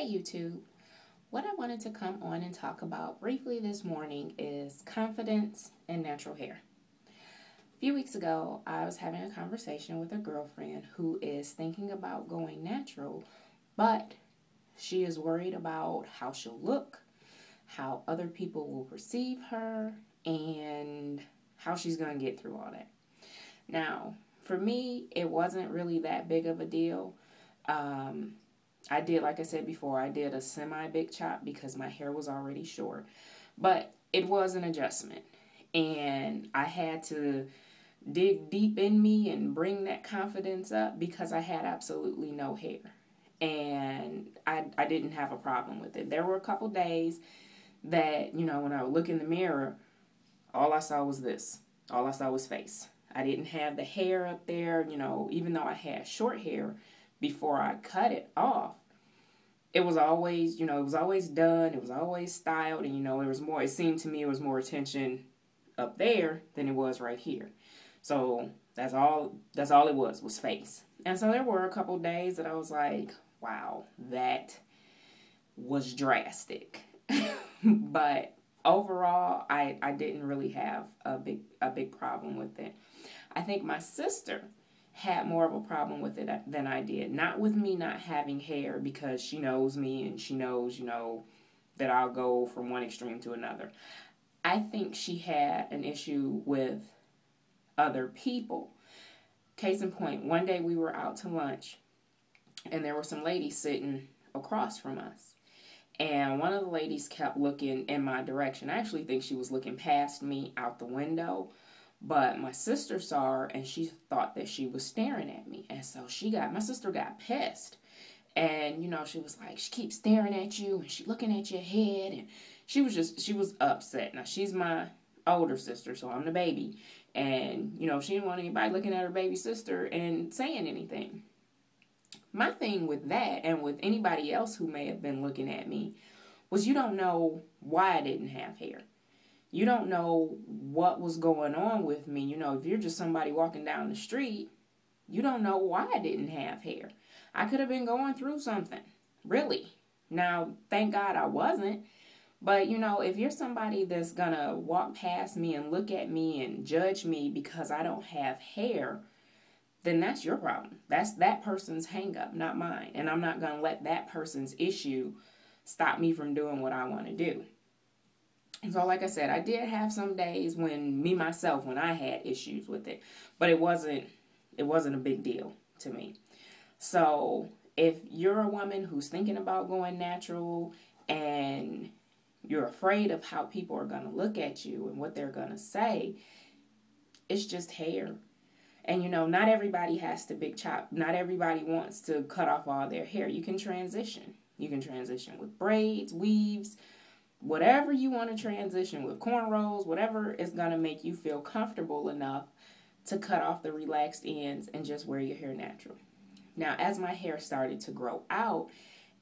Hey YouTube, what I wanted to come on and talk about briefly this morning is confidence and natural hair. A few weeks ago, I was having a conversation with a girlfriend who is thinking about going natural, but she is worried about how she'll look, how other people will perceive her, and how she's going to get through all that. Now, for me, it wasn't really that big of a deal. I did, like I said before, I did a semi-big chop because my hair was already short. But it was an adjustment. And I had to dig deep in me and bring that confidence up because I had absolutely no hair. And I didn't have a problem with it. There were a couple days that, when I would look in the mirror, all I saw was this. All I saw was face. I didn't have the hair up there, even though I had short hair before I cut it off. It was always, it was always done. It was always styled. And, it seemed to me it was more attention up there than it was right here. So that's all it was face. And so there were a couple days that I was like, wow, that was drastic. But overall, I didn't really have a big problem with it. I think my sister had more of a problem with it than I did. Not with me not having hair, because she knows me and she knows, that I'll go from one extreme to another. I think she had an issue with other people. Case in point, one day we were out to lunch and there were some ladies sitting across from us. And one of the ladies kept looking in my direction. I actually think she was looking past me out the window. But my sister saw her and she thought that she was staring at me. And so my sister got pissed. And, she was like, she keeps staring at you and she looking at your head. And she was upset. Now, she's my older sister, so I'm the baby. And, she didn't want anybody looking at her baby sister and saying anything. My thing with that, and with anybody else who may have been looking at me, was you don't know why I didn't have hair. You don't know what was going on with me. If you're just somebody walking down the street, you don't know why I didn't have hair. I could have been going through something, really. Now, thank God I wasn't. But, if you're somebody that's going to walk past me and look at me and judge me because I don't have hair, then that's your problem. That's that person's hang up, not mine. And I'm not going to let that person's issue stop me from doing what I want to do. So like I said, I did have some days when I had issues with it, but it wasn't a big deal to me. So if you're a woman who's thinking about going natural and you're afraid of how people are going to look at you and what they're going to say, it's just hair. And not everybody has to big chop. Not everybody wants to cut off all their hair. You can transition. You can transition with braids, weaves, whatever you want to transition with, cornrows, whatever is going to make you feel comfortable enough to cut off the relaxed ends and just wear your hair natural. Now, as my hair started to grow out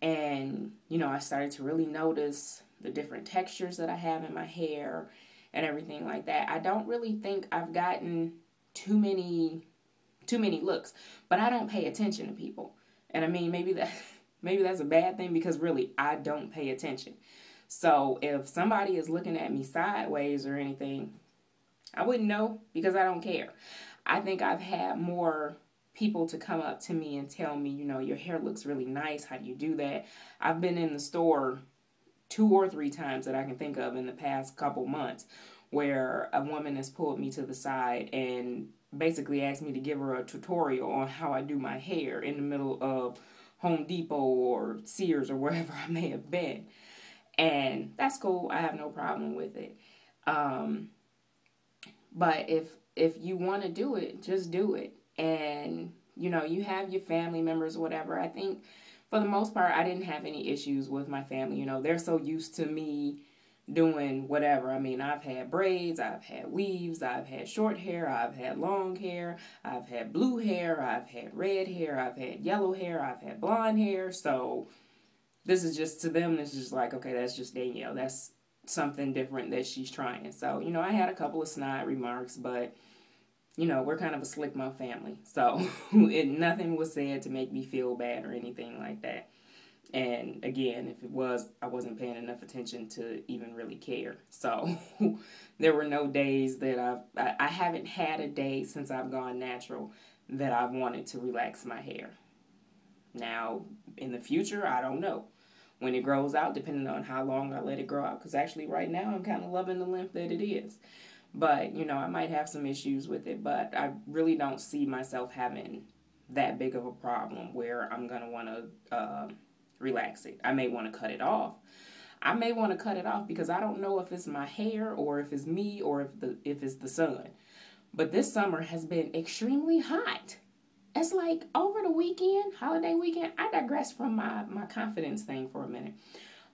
and, I started to really notice the different textures that I have in my hair and everything like that, I don't really think I've gotten too many looks, but I don't pay attention to people. And I mean, maybe that's a bad thing, because really I don't pay attention. So if somebody is looking at me sideways or anything, I wouldn't know, because I don't care. I think I've had more people to come up to me and tell me, your hair looks really nice. How do you do that? I've been in the store 2 or 3 times that I can think of in the past couple months where a woman has pulled me to the side and basically asked me to give her a tutorial on how I do my hair in the middle of Home Depot or Sears or wherever I may have been. And that's cool. I have no problem with it. But if you want to do it, just do it. And, you have your family members, whatever. I think for the most part, I didn't have any issues with my family. They're so used to me doing whatever. I mean, I've had braids, I've had weaves, I've had short hair, I've had long hair, I've had blue hair, I've had red hair, I've had yellow hair, I've had blonde hair. So this is just, to them, it's just like, okay, that's just Danielle. That's something different that she's trying. So, I had a couple of snide remarks, but, we're kind of a slick mouth family. So nothing was said to make me feel bad or anything like that. And again, if it was, I wasn't paying enough attention to even really care. So there were no days that I haven't had a day since I've gone natural that I've wanted to relax my hair. Now, in the future, I don't know. When it grows out, depending on how long I let it grow out. Because actually right now, I'm kind of loving the length that it is. But, I might have some issues with it. But I really don't see myself having that big of a problem where I'm going to want to relax it. I may want to cut it off. I may want to cut it off because I don't know if it's my hair or if it's me or if it's the sun. But this summer has been extremely hot. It's like over the weekend, holiday weekend, I digress from my confidence thing for a minute.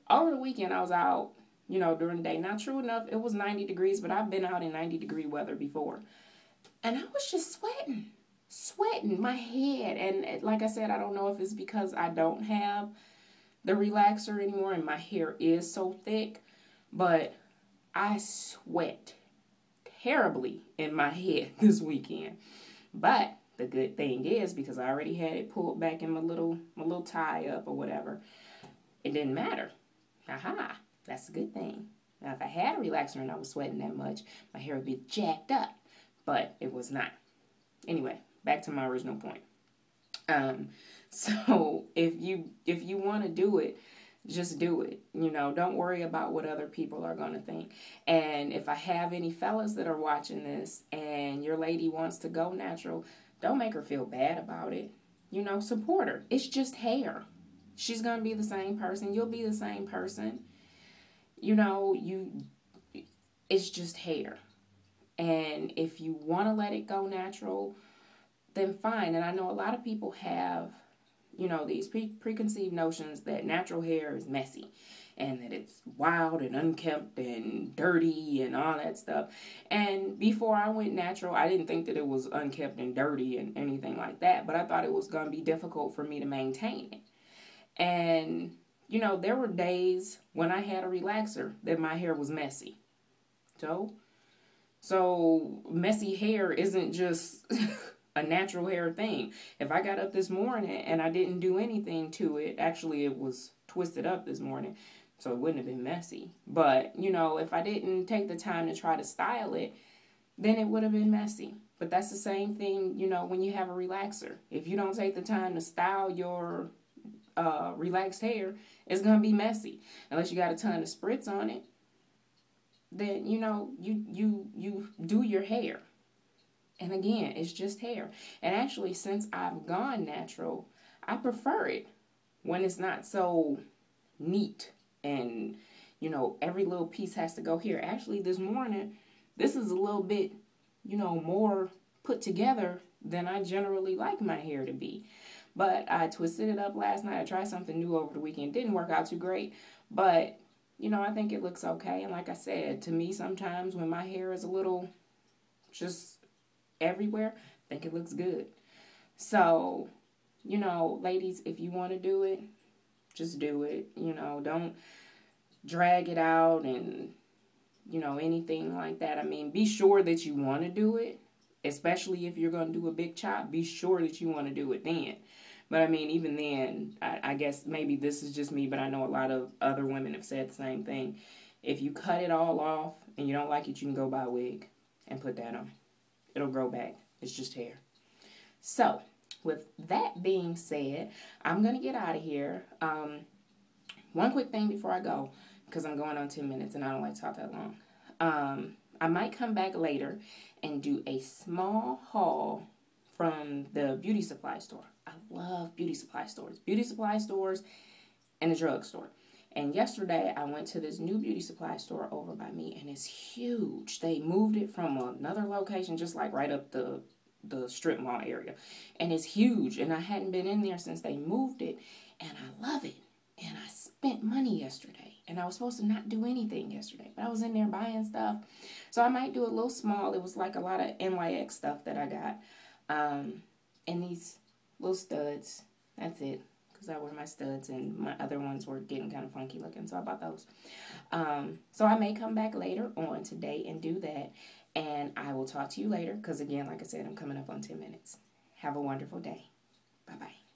Over the weekend, I was out, during the day. Now, true enough, it was 90 degrees, but I've been out in 90-degree weather before. And I was just sweating my head. And like I said, I don't know if it's because I don't have the relaxer anymore and my hair is so thick, but I sweat terribly in my head this weekend. But the good thing is, because I already had it pulled back in my little tie up or whatever, it didn't matter. Aha, that's a good thing. Now, if I had a relaxer and I was sweating that much, my hair would be jacked up, but it was not. Anyway, back to my original point. So if you want to do it, just do it. Don't worry about what other people are going to think. And if I have any fellas that are watching this and your lady wants to go natural, don't make her feel bad about it. Support her. It's just hair. She's going to be the same person. You'll be the same person. It's just hair. And if you want to let it go natural, then fine. And I know a lot of people have, these preconceived notions that natural hair is messy and that it's wild and unkempt and dirty and all that stuff. And before I went natural, I didn't think that it was unkempt and dirty and anything like that, but I thought it was going to be difficult for me to maintain it. And, there were days when I had a relaxer that my hair was messy. So messy hair isn't just a natural hair thing. If I got up this morning and I didn't do anything to it, actually it was twisted up this morning, so it wouldn't have been messy. But, if I didn't take the time to try to style it, then it would have been messy. But that's the same thing, when you have a relaxer. If you don't take the time to style your relaxed hair, it's going to be messy. Unless you got a ton of spritz on it, then, you do your hair. And again, it's just hair. And actually, since I've gone natural, I prefer it when it's not so neat and, every little piece has to go here. Actually, this morning, this is a little bit, more put together than I generally like my hair to be. But I twisted it up last night. I tried something new over the weekend. Didn't work out too great. But, I think it looks okay. And like I said, to me, sometimes when my hair is a little just everywhere, I think it looks good. So, ladies, if you want to do it, just do it. Don't drag it out and, anything like that. I mean, be sure that you want to do it, especially if you're going to do a big chop. Be sure that you want to do it then. But, I mean, even then, I guess maybe this is just me, but I know a lot of other women have said the same thing. If you cut it all off and you don't like it, you can go buy a wig and put that on. It'll grow back. It's just hair. So, with that being said, I'm going to get out of here. One quick thing before I go, because I'm going on 10 minutes and I don't like to talk that long. I might come back later and do a small haul from the beauty supply store. I love beauty supply stores. Beauty supply stores and a drugstore. And yesterday, I went to this new beauty supply store over by me, and it's huge. They moved it from another location, just like right up the strip mall area. And it's huge, and I hadn't been in there since they moved it, and I love it. And I spent money yesterday, and I was supposed to not do anything yesterday, but I was in there buying stuff. So I might do a little small. It was like a lot of NYX stuff that I got. And these little studs, that's it. Because I wear my studs and my other ones were getting kind of funky looking, so I bought those. So I may come back later on today and do that, and I will talk to you later because, again, like I said, I'm coming up on 10 minutes. Have a wonderful day. Bye-bye.